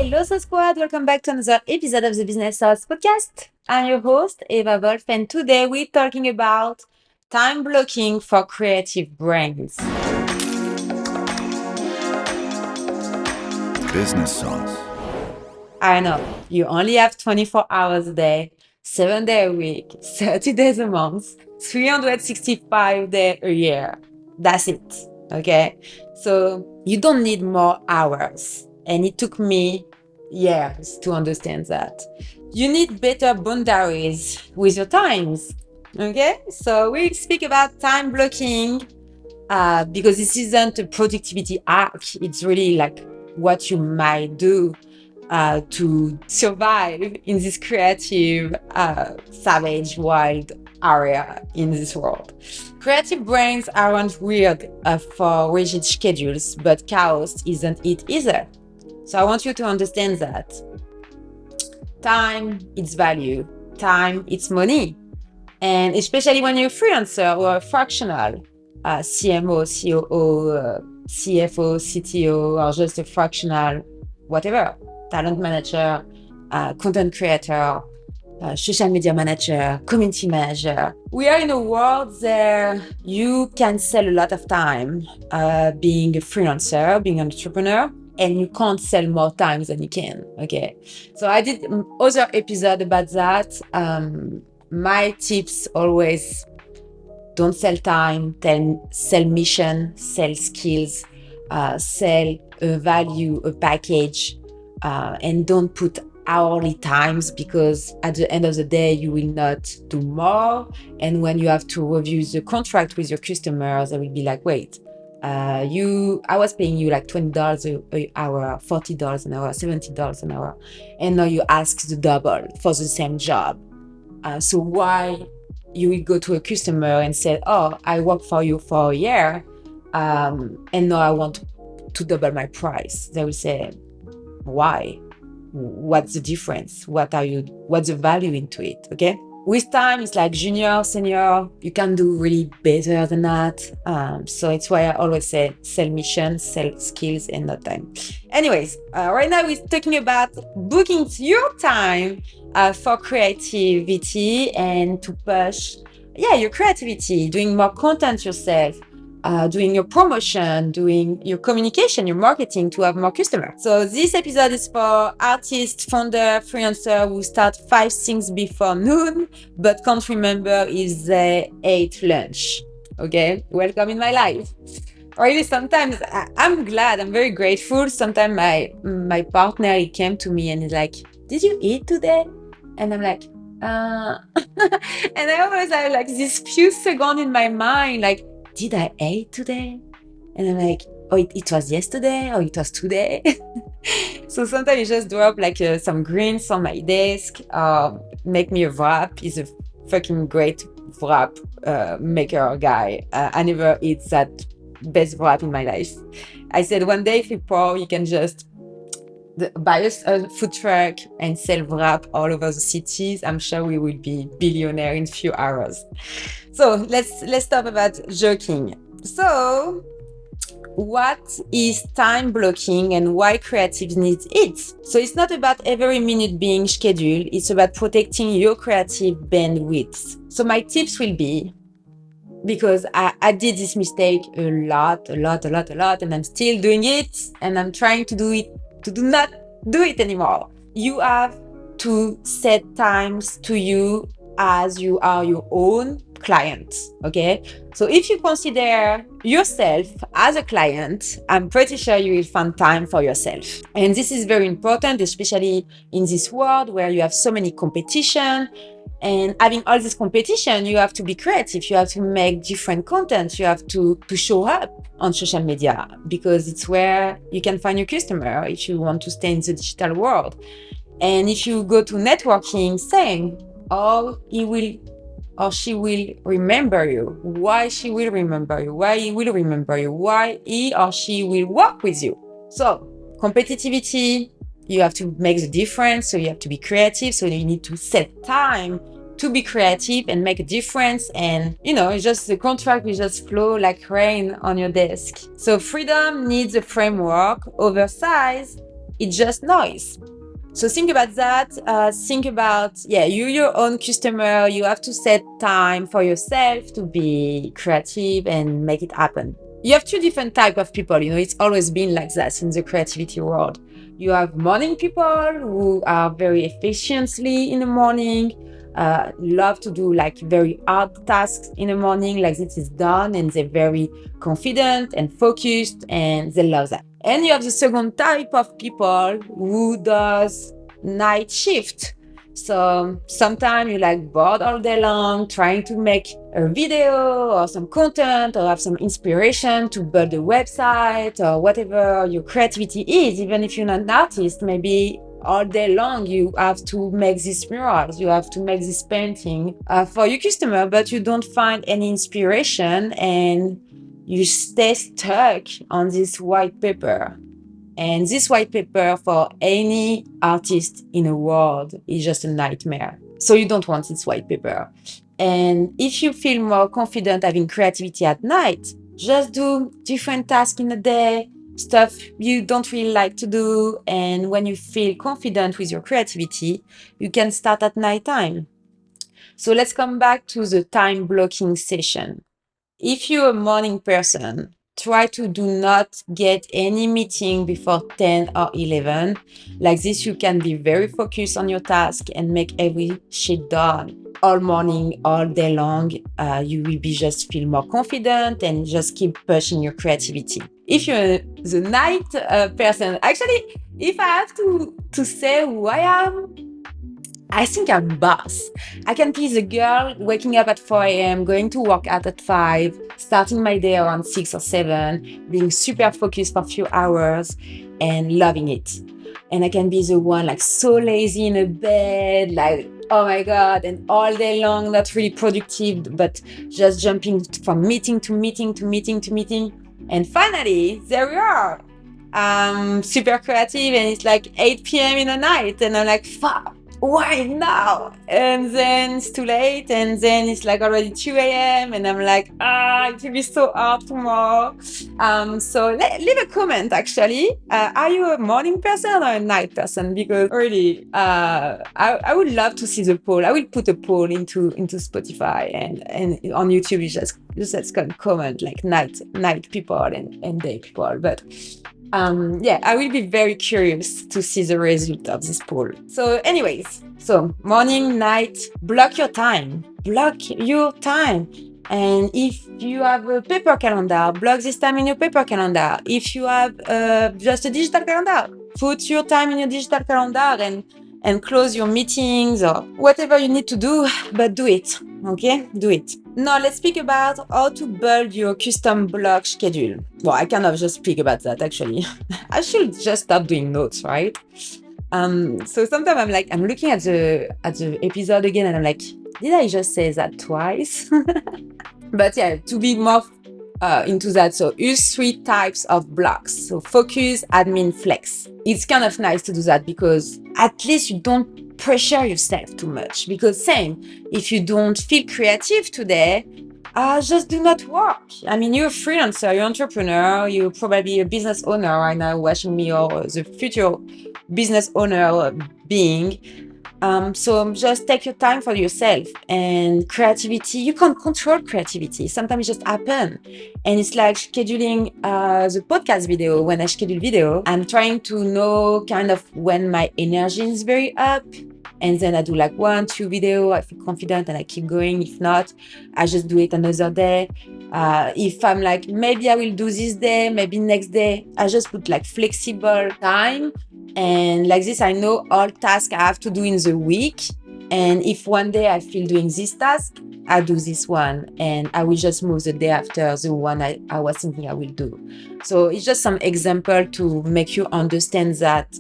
Hello, So Squad. Welcome back to another episode of the Business Sauce podcast. I'm your host, Eva Wolf, and today we're talking about time blocking for creative brains. Business Sauce. I know you only have 24 hours a day, 7 days a week, 30 days a month, 365 days a year. That's it. Okay. So you don't need more hours. And it took me years to understand that. You need better boundaries with your times. Okay. So we speak about time blocking because this isn't a productivity hack. It's really like what you might do to survive in this creative, savage, wild area in this world. Creative brains aren't weird for rigid schedules, but chaos isn't it either. So I want you to understand that time, it's value. Time, it's money. And especially when you're a freelancer or a fractional, CMO, COO, CFO, CTO, or just a fractional, whatever, talent manager, content creator, social media manager, community manager. We are in a world where you can sell a lot of time being a freelancer, being an entrepreneur, and you can't sell more time than you can. Okay. So I did other episode about that. My tips always don't sell time, sell mission, sell skills, sell a value, a package, and don't put hourly times because at the end of the day, you will not do more. And when you have to review the contract with your customers, they will be like, wait, I was paying you like $20 an hour, $40 an hour, $70 an hour. And now you ask the double for the same job. So why you will go to a customer and say, oh, I work for you for a year, and now I want to double my price. They will say, why? What's the difference? What's the value into it? Okay. With time, it's like junior, senior, you can do really better than that. So it's why I always say sell mission, sell skills, and not time. Anyways, right now we're talking about booking your time for creativity and to push, your creativity, doing more content yourself, doing your promotion, doing your communication, your marketing to have more customers. So this episode is for artists, founder, freelancer who start 5 things before noon, but can't remember if they ate lunch. Okay, welcome in my life. Or even sometimes I'm glad, I'm very grateful. Sometimes my partner, he came to me and he's like, did you eat today? And I'm like, and I always have like this few seconds in my mind, like, did I eat today? And I'm like, oh, it was yesterday or it was today. So sometimes you just drop like some greens on my desk, make me a wrap. He's a fucking great wrap maker guy. I never eat that best wrap in my life. I said one day if you're poor, you can just buy a food truck and sell wrap all over the cities. I'm sure we will be billionaire in a few hours. So let's talk about joking. So what is time blocking and why creatives need it? So it's not about every minute being scheduled. It's about protecting your creative bandwidth. So my tips will be, because I did this mistake a lot, and I'm still doing it, and I'm trying to do not do it anymore. You have to set times to you as you are your own client, okay? So if you consider yourself as a client, I'm pretty sure you will find time for yourself. And this is very important, especially in this world where you have so many competition. And having all this competition, you have to be creative. You have to make different content. You have to show up on social media because it's where you can find your customer if you want to stay in the digital world. And if you go to networking, same. Oh, he will or she will remember you. Why she will remember you? Why he will remember you? Why he or she will work with you? So competitivity, you have to make the difference. So you have to be creative. So you need to set time to be creative and make a difference. And, it's just the contract will just flow like rain on your desk. So freedom needs a framework. Oversize, It's just noise. So think about that. Think about, you're your own customer. You have to set time for yourself to be creative and make it happen. You have two different type of people. It's always been like that in the creativity world. You have morning people who are very efficiently in the morning, love to do like very hard tasks in the morning, like this is done, and they're very confident and focused, and they love that. And you have the second type of people who does night shift. So sometimes you're like bored all day long trying to make a video or some content or have some inspiration to build a website or whatever your creativity is. Even if you're not an artist, maybe all day long you have to make these murals, you have to make this painting for your customer, but you don't find any inspiration and you stay stuck on this white paper. And this white paper for any artist in the world is just a nightmare. So you don't want this white paper. And if you feel more confident having creativity at night, just do different tasks in the day, stuff you don't really like to do. And when you feel confident with your creativity, you can start at nighttime. So let's come back to the time blocking session. If you're a morning person, try to do not get any meeting before 10 or 11. Like this, you can be very focused on your task and make every shit done all morning, all day long. You will be just feel more confident and just keep pushing your creativity. If you're the night person, actually, if I have to say who I am, I think I'm boss. I can be the girl waking up at 4 a.m., going to work out at 5, starting my day around 6 or 7, being super focused for a few hours and loving it. And I can be the one like so lazy in a bed, like, oh my God, and all day long, not really productive, but just jumping from meeting to meeting to meeting to meeting. And finally, there we are. I'm super creative and it's like 8 p.m. in the night and I'm like, fuck. Why now? And then it's too late, and then it's like already 2 a.m. and I'm like, it will be so hard tomorrow. So leave a comment actually. Are you a morning person or a night person? Because really, I would love to see the poll. I will put a poll into Spotify and on YouTube. You just can comment like night people and day people. But I will be very curious to see the result of this poll. So anyways, morning, night, block your time. And if you have a paper calendar, block this time in your paper calendar. If you have just a digital calendar, put your time in your digital calendar and close your meetings or whatever you need to do, but do it. Okay? Do it. Now let's speak about how to build your custom block schedule. Well, I cannot just speak about that actually. I should just stop doing notes, right? So sometimes I'm looking at the episode again and I'm like, did I just say that twice? But to be more into that, so use 3 types of blocks. So focus, admin, flex. It's kind of nice to do that because at least you don't pressure yourself too much. Because same, if you don't feel creative today, just do not work. I mean, you're a freelancer, you're an entrepreneur, you're probably a business owner right now watching me, or the future business owner being. So just take your time for yourself. And creativity, you can't control creativity. Sometimes it just happen. And it's like scheduling the podcast video. When I schedule video, I'm trying to know kind of when my energy is very up. And then I do like 1, 2 video. I feel confident and I keep going. If not, I just do it another day. If I'm like, maybe I will do this day, maybe next day, I just put like flexible time. And like this, I know all tasks I have to do in the week. And if one day I feel doing this task, I do this one. And I will just move the day after the one I was thinking I will do. So it's just some example to make you understand that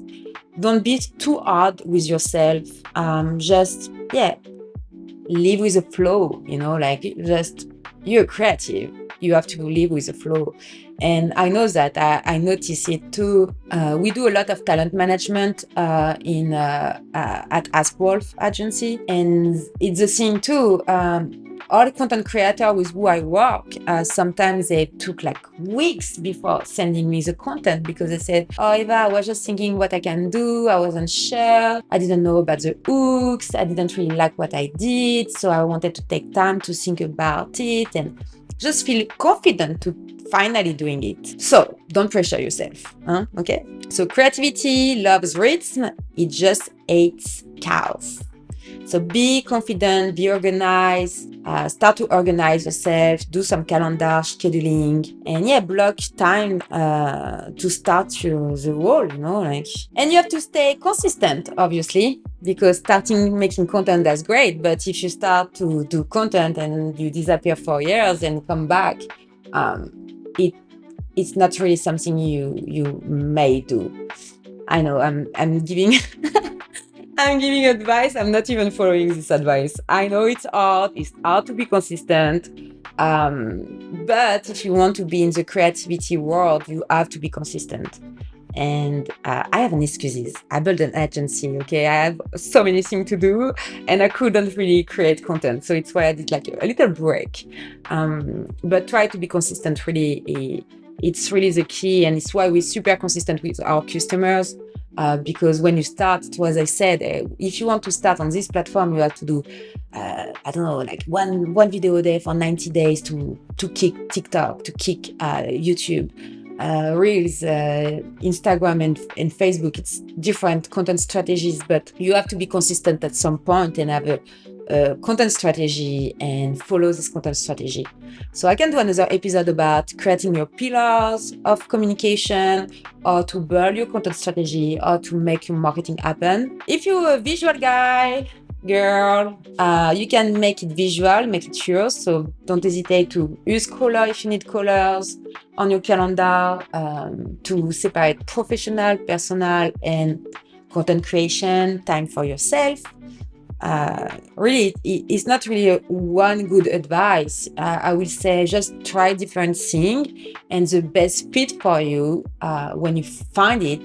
don't be too hard with yourself. Just live with the flow, just you're creative. You have to live with the flow. And I know that I notice it too. We do a lot of talent management at Ask Wolf agency. And it's the thing too. all content creators with who I work, sometimes they took like weeks before sending me the content because they said, "Oh, Eva, I was just thinking what I can do. I wasn't sure. I didn't know about the hooks. I didn't really like what I did. So I wanted to take time to think about it and just feel confident to finally doing it." So don't pressure yourself. Okay? So creativity loves rhythm. It just hates chaos. So be confident, be organized, start to organize yourself, do some calendar scheduling, and yeah, block time to start the role, and you have to stay consistent, obviously, because starting making content, that's great. But if you start to do content and you disappear for years and come back, it it's not really something you may do. I know I'm giving I'm giving advice. I'm not even following this advice. I know it's hard. It's hard to be consistent. But if you want to be in the creativity world, you have to be consistent. And I have an excuses. I built an agency. Okay, I have so many things to do, and I couldn't really create content. So it's why I did like a little break. But try to be consistent. Really, it's really the key, and it's why we're super consistent with our customers. Because when you start, it was I said, if you want to start on this platform, you have to do, I don't know, like one video a day for 90 days to kick TikTok, to kick YouTube, Reels, Instagram, and Facebook. It's different content strategies, but you have to be consistent at some point and have a content strategy and follow this content strategy. So I can do another episode about creating your pillars of communication, or to build your content strategy, or to make your marketing happen. If you're a visual guy, girl, you can make it visual, make it yours. So don't hesitate to use color if you need colors on your calendar, to separate professional, personal, and content creation, time for yourself. Really, it's not really one good advice. I will say just try different things, and the best fit for you, when you finally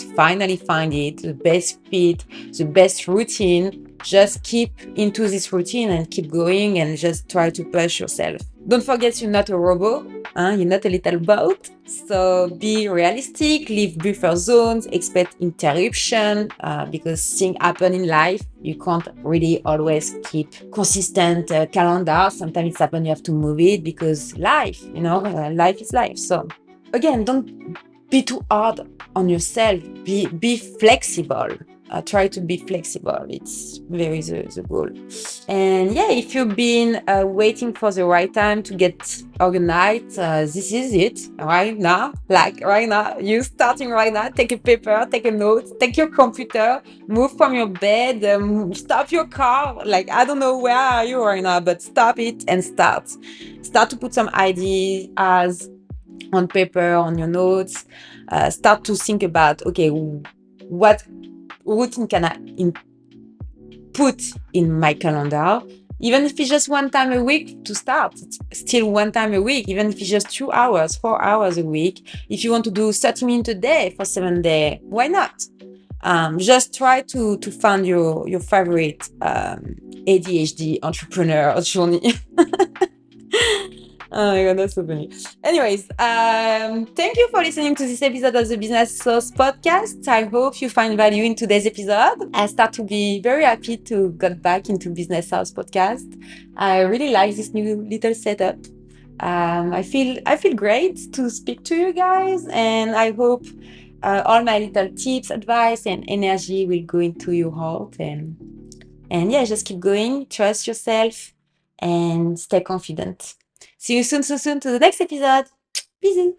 find it, the best fit, the best routine, just keep into this routine and keep going and just try to push yourself. Don't forget, you're not a robot, you're not a little bot. So be realistic, leave buffer zones, expect interruption, because things happen in life. You can't really always keep consistent calendar. Sometimes it's happen, you have to move it because life, life is life. So again, don't be too hard on yourself. Be flexible. Try to be flexible. It's very the goal. And yeah, if you've been waiting for the right time to get organized, this is it right now. Like right now, you starting right now. Take a paper, take a note, take your computer, move from your bed, stop your car. Like, I don't know where are you right now, but stop it and start. Start to put some ideas on paper, on your notes. Start to think about, okay, what routine can I put in my calendar? Even if it's just one time a week to start, it's still one time a week. Even if it's just 2 hours, 4 hours a week. If you want to do 30 minutes a day for 7 days, why not? Just try to find your favorite ADHD entrepreneur journey. Oh my god, that's so funny. Anyways, thank you for listening to this episode of the Business Sauce podcast. I hope you find value in today's episode. I start to be very happy to get back into Business Sauce podcast. I really like this new little setup. I feel great to speak to you guys, and I hope all my little tips, advice, and energy will go into your heart. And yeah, just keep going, trust yourself, and stay confident. See you soon, so soon to the next episode. Bisous.